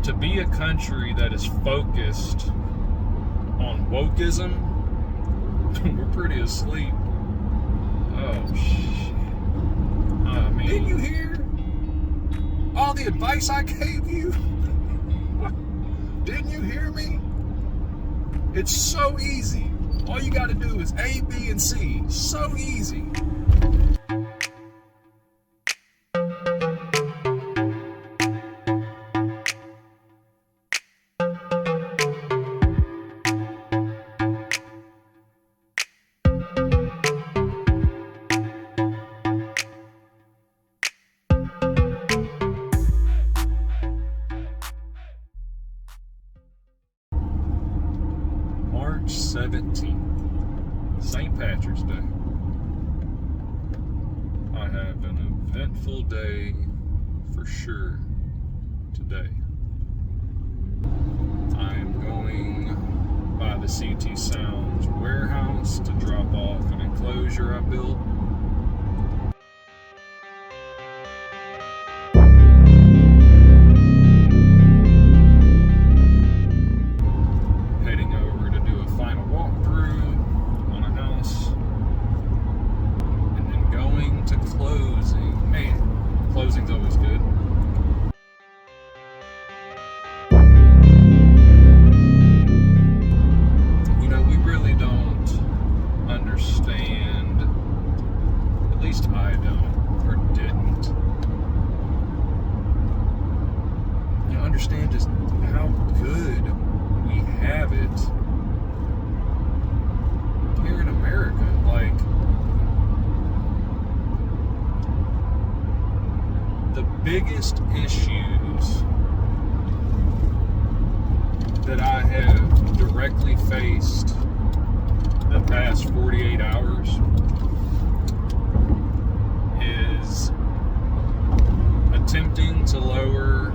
to be a country that is focused on wokeism, we're pretty asleep. Oh, shit. I mean... Didn't you hear all the advice I gave you? Didn't you hear me? It's so easy. All you got to do is A, B, and C. So easy. March 17th, St. Patrick's Day. I have an eventful day for sure today. I am going by the CT Sounds warehouse to drop off an enclosure I built. Heading over to do a final walkthrough on a house. And then going to closing. Man, closing's always good. You know, we really don't understand, at least I don't, or didn't, you know, understand just how good we have it here in America. Like, the biggest issues that I have directly faced the past 48 hours is attempting to lower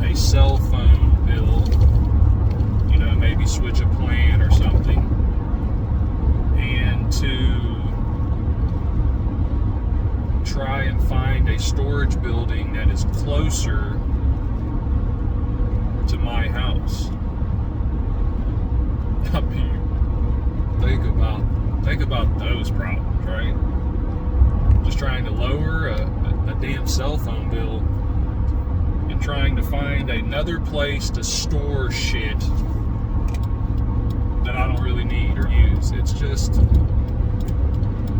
a cell phone bill, you know, maybe switch a plan or something, and to try and find a storage building that is closer to my house. I mean, think about those problems, right? Just trying to lower a damn cell phone bill and trying to find another place to store shit that I don't really need or use. It's just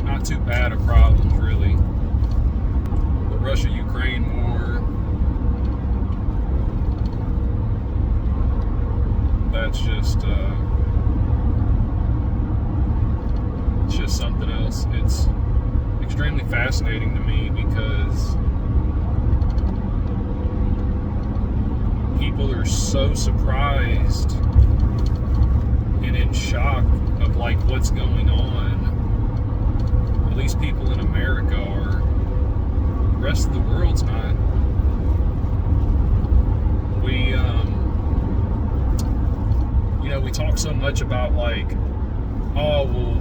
not too bad of problems, really. The Russia-Ukraine war, that's just it's just something else. It's extremely fascinating to me because people are so surprised and in shock of like what's going on. At least people in America are. The rest of the world's not. We talk so much about like, oh, well,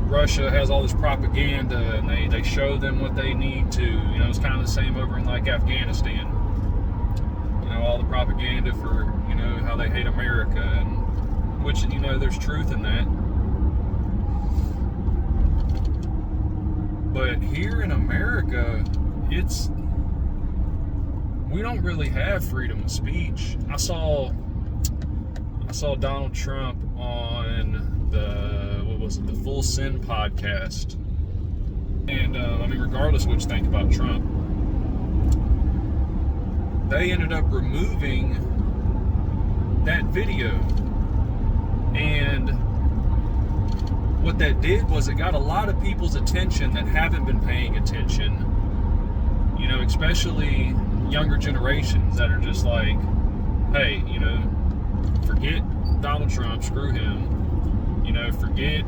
Russia has all this propaganda and they show them what they need to. You know, it's kind of the same over in like Afghanistan. You know, all the propaganda for, you know, how they hate America, and which, you know, there's truth in that. But here in America, we don't really have freedom of speech. I saw Donald Trump on the Full Send podcast. And, I mean, regardless of what you think about Trump, they ended up removing that video. And what that did was it got a lot of people's attention that haven't been paying attention. You know, especially younger generations that are just like, hey, you know, forget Donald Trump, screw him. You know, forget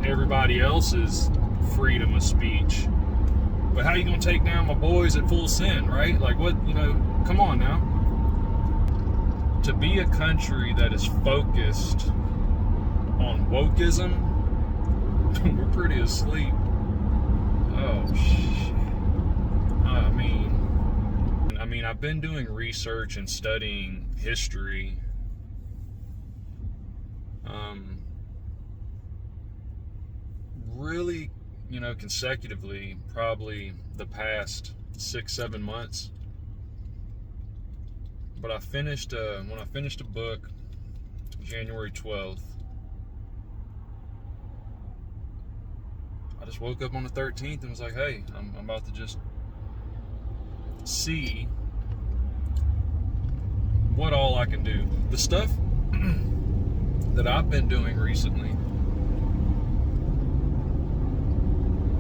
everybody else's freedom of speech. But how you gonna take down my boys at Full Send, right? Like, what, you know, come on now. To be a country that is focused on wokeism, we're pretty asleep. Oh, shit. I mean, I've been doing research and studying history really, consecutively, probably the past 6-7 months. But when I finished a book January 12th, I just woke up on the 13th and was like, hey, I'm about to just see what all I can do. The stuff that I've been doing recently.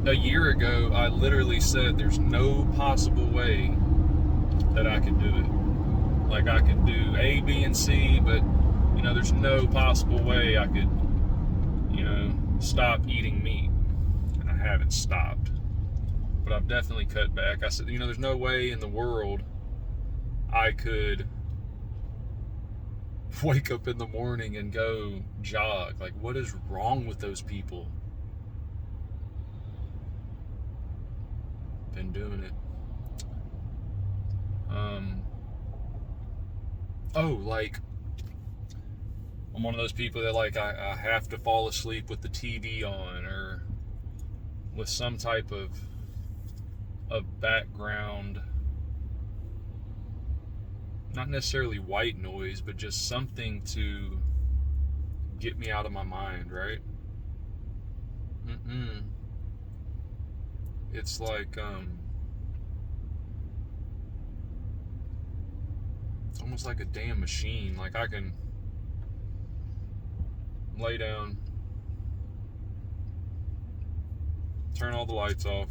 A year ago, I literally said there's no possible way that I could do it. Like, I could do A, B, and C, but, there's no possible way I could, stop eating meat. And I haven't stopped. But I've definitely cut back. I said, there's no way in the world I could wake up in the morning and go jog. Like, what is wrong with those people? Been doing it. I'm one of those people that I have to fall asleep with the TV on or with some type of background, not necessarily white noise, but just something to get me out of my mind, right? It's like, it's almost like a damn machine. Like, I can lay down, turn all the lights off,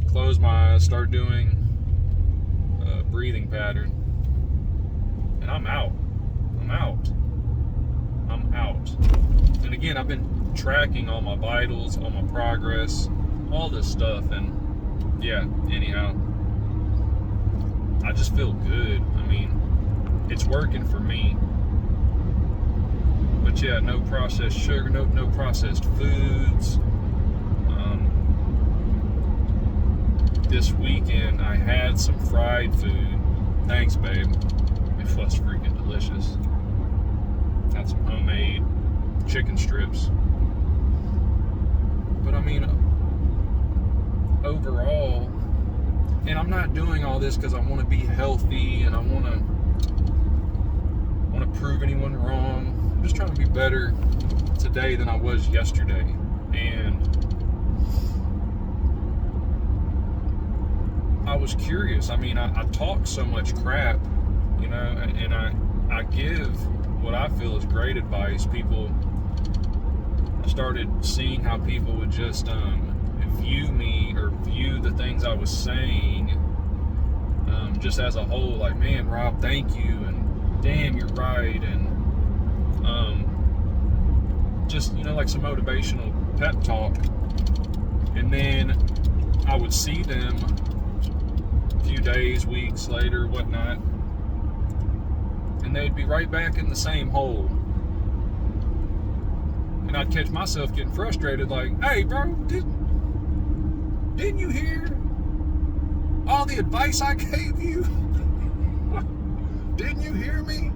close my eyes, start doing a breathing pattern, and I'm out. And again, I've been tracking all my vitals, all my progress, all this stuff, and yeah, anyhow, I just feel good. I mean, it's working for me. But yeah, no processed sugar, no processed foods. This weekend I had some fried food. Thanks, babe. It was freaking delicious. Had some homemade chicken strips. But I mean, overall, and I'm not doing all this because I want to be healthy and I want to prove anyone wrong. I'm just trying to be better today than I was yesterday. And I was curious. I mean, I talk so much crap, and I give what I feel is great advice. I started seeing how people would just view me or view the things I was saying just as a whole, like, man, Rob, thank you, and damn, you're right, and just, like some motivational pep talk. And then I would see them a few days, weeks later, whatnot, and they'd be right back in the same hole. And I'd catch myself getting frustrated, like, hey, bro, didn't you hear all the advice I gave you? Didn't you hear me?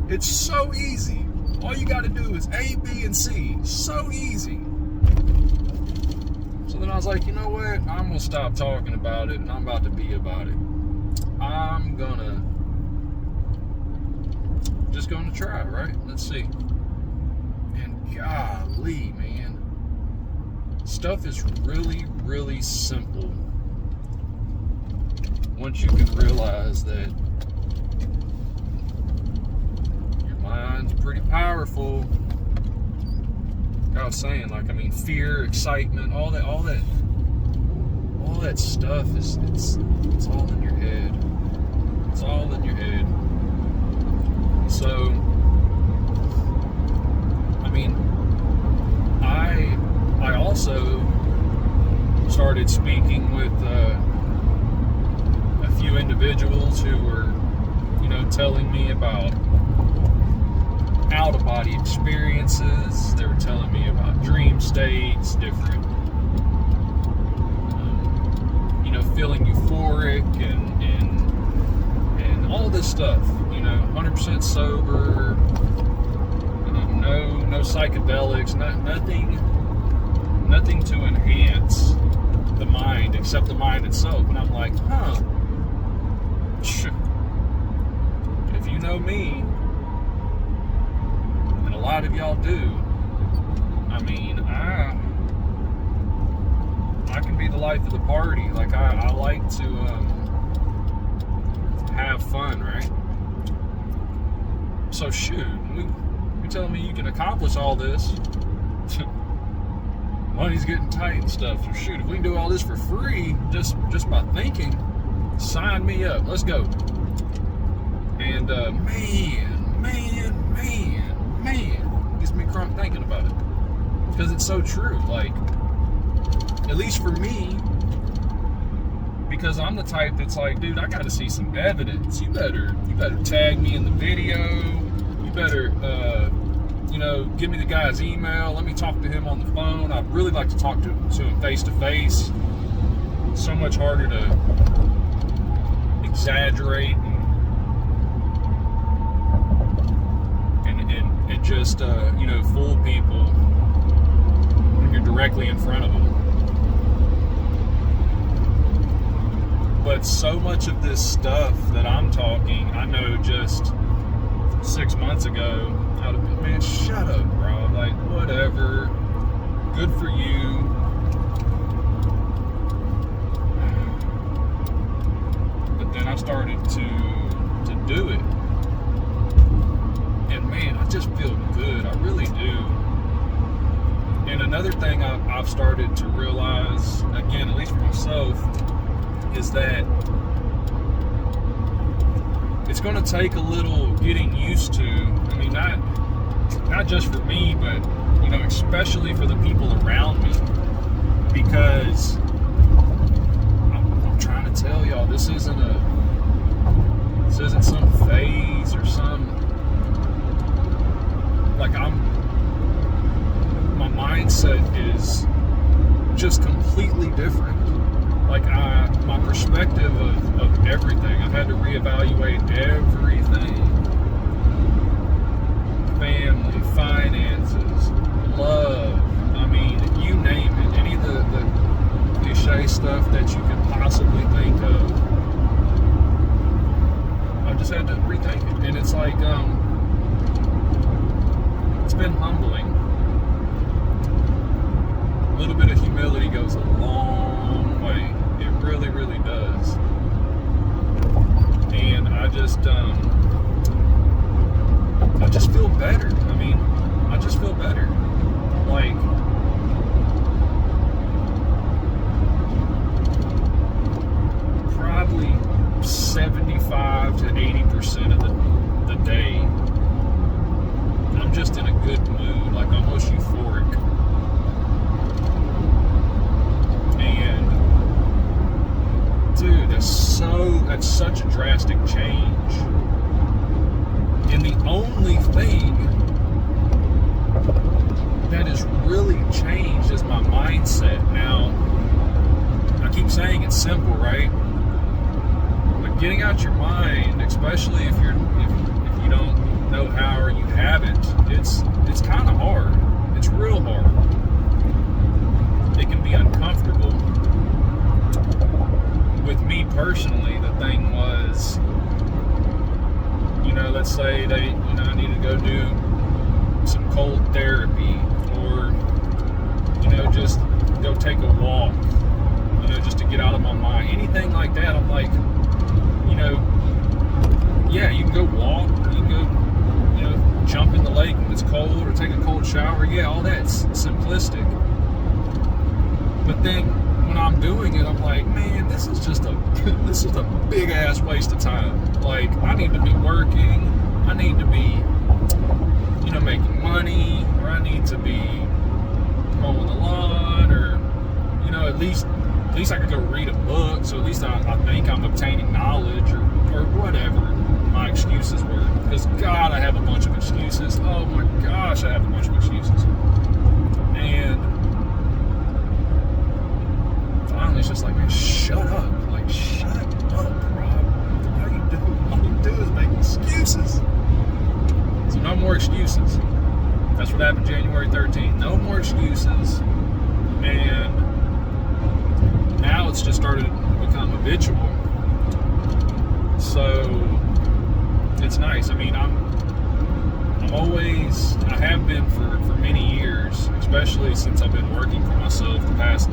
It's so easy. All you got to do is A, B, and C. So easy. So then I was like, you know what? I'm going to stop talking about it, and I'm about to be about it. I'm just going to try, right? Let's see. And golly, man. Stuff is really, really simple once you can realize that your mind's pretty powerful. Like I was saying, fear, excitement, all that stuff it's all in your head. It's all in your head. So, I also started speaking with a few individuals who were, telling me about out-of-body experiences. They were telling me about dream states, different, feeling euphoric and all this stuff, 100% sober, no psychedelics, nothing to enhance the mind except the mind itself. And I'm like, if you know me, and a lot of y'all do, I mean, I can be the life of the party. Like, I like to have fun, right? So shoot, you're telling me you can accomplish all this? Money's getting tight and stuff. So shoot, if we can do all this for free, just by thinking, sign me up. Let's go. And man, gets me crunk thinking about it, because it's so true. Like, at least for me, because I'm the type that's like, dude, I got to see some evidence. You better tag me in the video. You better, give me the guy's email. Let me talk to him on the phone. I'd really like to talk to him face to face. So much harder to exaggerate and just fool people when you're directly in front of them. But so much of this stuff that I'm talking, I know just 6 months ago, I'd have been, man, shut up, bro. Like, whatever. Good for you. But then I started to do it. And man, I just feel good. I really do. And another thing I've started to realize, again, at least for myself, is that it's going to take a little getting used to. I mean, not just for me, but especially for the people around me, because I'm trying to tell y'all, this isn't some phase or some, like, my mindset is just completely different. Like, my perspective of everything, I've had to reevaluate everything. Family, finances, love, I mean, you name it. Any of the cliche stuff that you could possibly think of, I've just had to rethink it. And it's like, it's been humbling. A little bit of humility goes a long way. It really, really does. And I just feel better. I mean, I just feel better. Like, probably 75 to 80% of the day, I'm just in a good mood, like almost euphoric. And dude, that's such a drastic change. And the only thing that has really changed is my mindset. Now, I keep saying it's simple, right? But getting out your mind, especially if you don't know how or you haven't, it's kind of hard. It's real hard. It can be uncomfortable. With me personally, the thing was, let's say I need to go do some cold therapy, or just go take a walk, just to get out of my mind. Anything like that, I'm like, yeah, you can go walk, you can go, jump in the lake when it's cold, or take a cold shower. Yeah, all that's simplistic. But then when I'm doing it, I'm like, man, this is a big ass waste of time. Like, I need to be working, I need to be, making money, or I need to be mowing the lawn, or, at least I could go read a book, so at least I think I'm obtaining knowledge, or whatever my excuses were. Because, God, I have a bunch of excuses. Oh my gosh, I have a bunch of excuses. And finally, it's just like, man, shut up. it's just started to become habitual. So it's nice. I mean, I have been for many years, especially since I've been working for myself the past,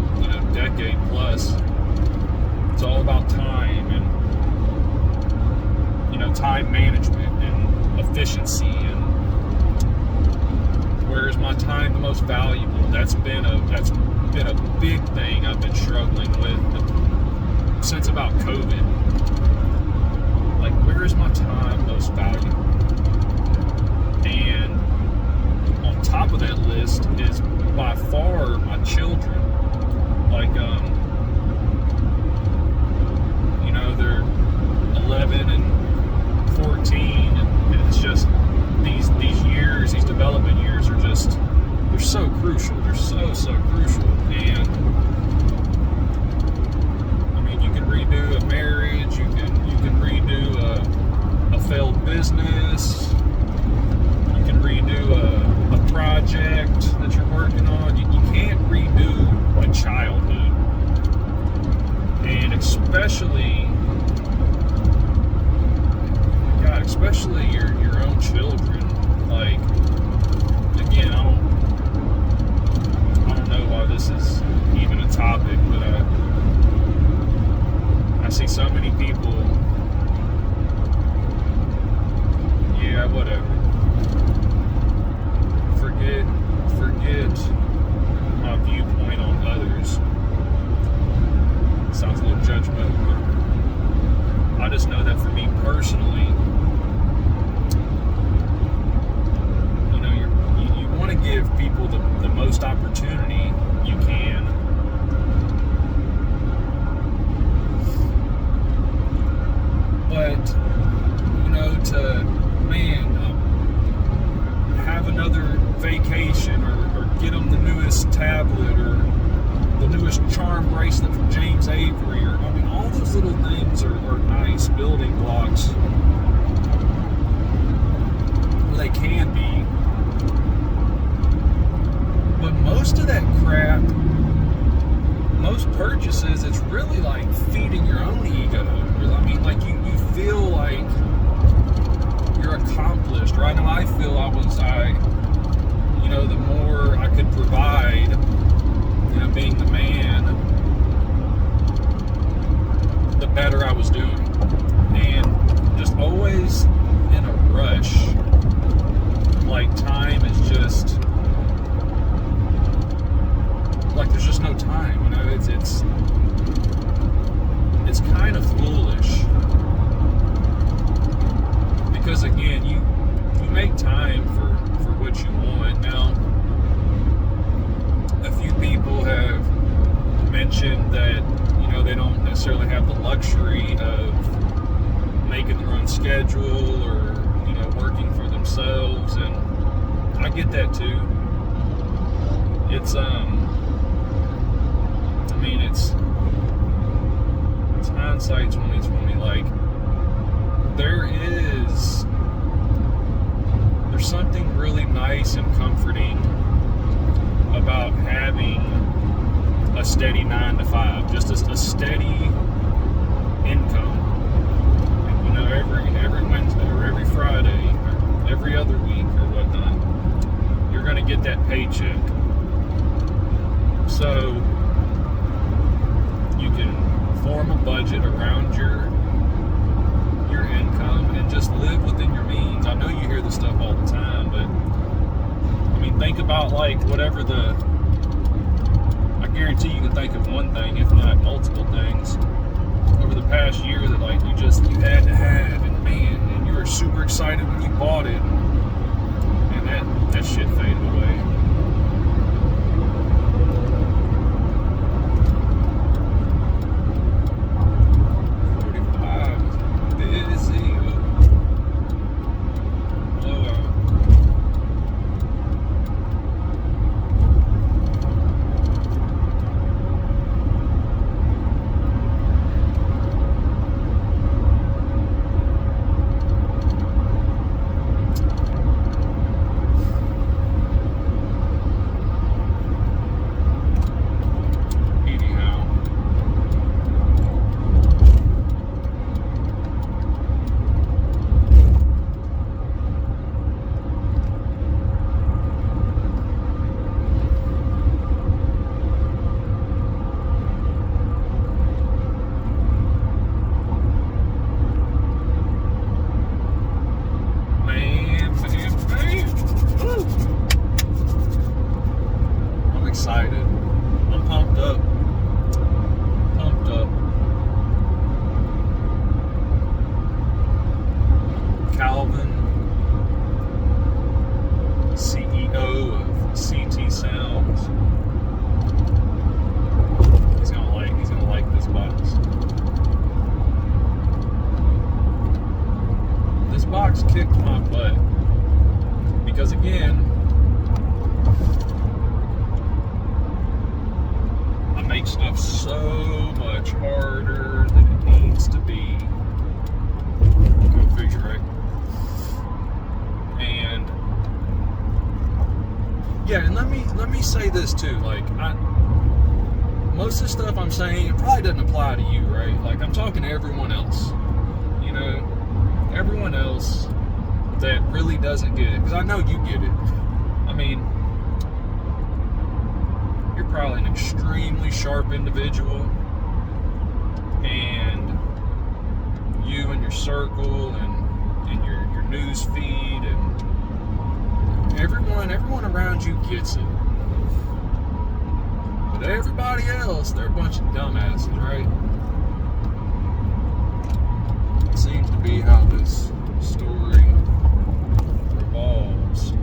decade plus. It's all about time and, time management and efficiency and where is my time the most valuable. That's been a big thing I've been struggling with since about COVID. Like, where is my time most valuable? And on top of that list is by far my children. Like, they're 11 and 14, and it's just these years, these development years are just, they're so crucial. They're so crucial. And I mean, you can redo a marriage, you can redo a failed business, you can redo a project that you're working on. You can't redo a childhood. And especially your own children. Like, again, I don't know why this is even a topic, but I see so many people. Yeah, whatever. Forget my viewpoint on others. Sounds a little judgmental, but I just know that for me personally, you want to give people the most opportunity you can. But, have another vacation or get them the newest tablet or the newest charm bracelet from James Avery, or all those little things are nice building blocks. Well, they can be, but most of that crap, most purchases, it's really like feeding your own ego. I mean, like you feel like you're accomplished, right? And I feel the more I could provide, being the man, the better I was doing. And just always in a rush. Like, time is just, like, there's just no time, it's kind of foolish. Because again, you make time for what you want. Now, a few people have mentioned that they don't necessarily have the luxury of making their own schedule or working for themselves, and I get that too. It's it's hindsight's 20/20. Like, there's something really nice and comforting about having a steady 9 to 5, just a steady income. And, every Wednesday or every Friday or every other week or whatnot, you're going to get that paycheck. So you can form a budget around your income and just live within your means. I know you hear this stuff all the time, but think about like whatever I guarantee you can think of one thing, if not multiple things, over the past year that like you had to have, and you were super excited when you bought it, and that shit faded away. has kicked my butt. Because again, I make stuff so much harder than it needs to be. Go figure, right? And yeah, and let me say this too. Like, most of the stuff I'm saying, it probably doesn't apply to you, right? Like, I'm talking to everyone else. You know, everyone else that really doesn't get it, because I know you get it. I mean, you're probably an extremely sharp individual, and you and your circle and your news feed and everyone around you gets it. But everybody else, they're a bunch of dumbasses, right? It seems to be how this story revolves.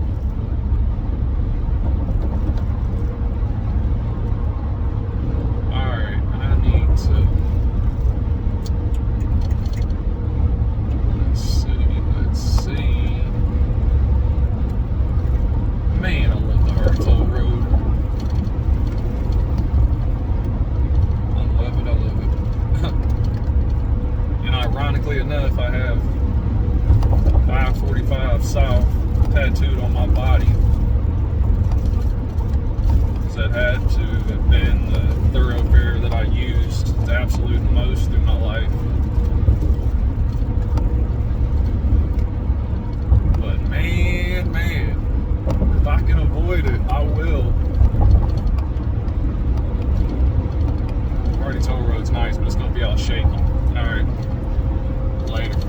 Alright, I need to... Let's see. Man, I love the hard toll road. I love it. And ironically enough, I have 545 South tattooed on my body. That had to have been the thoroughfare that I used the absolute most through my life. But man, if I can avoid it, I will. Already toll road's nice, but it's gonna be all shaky.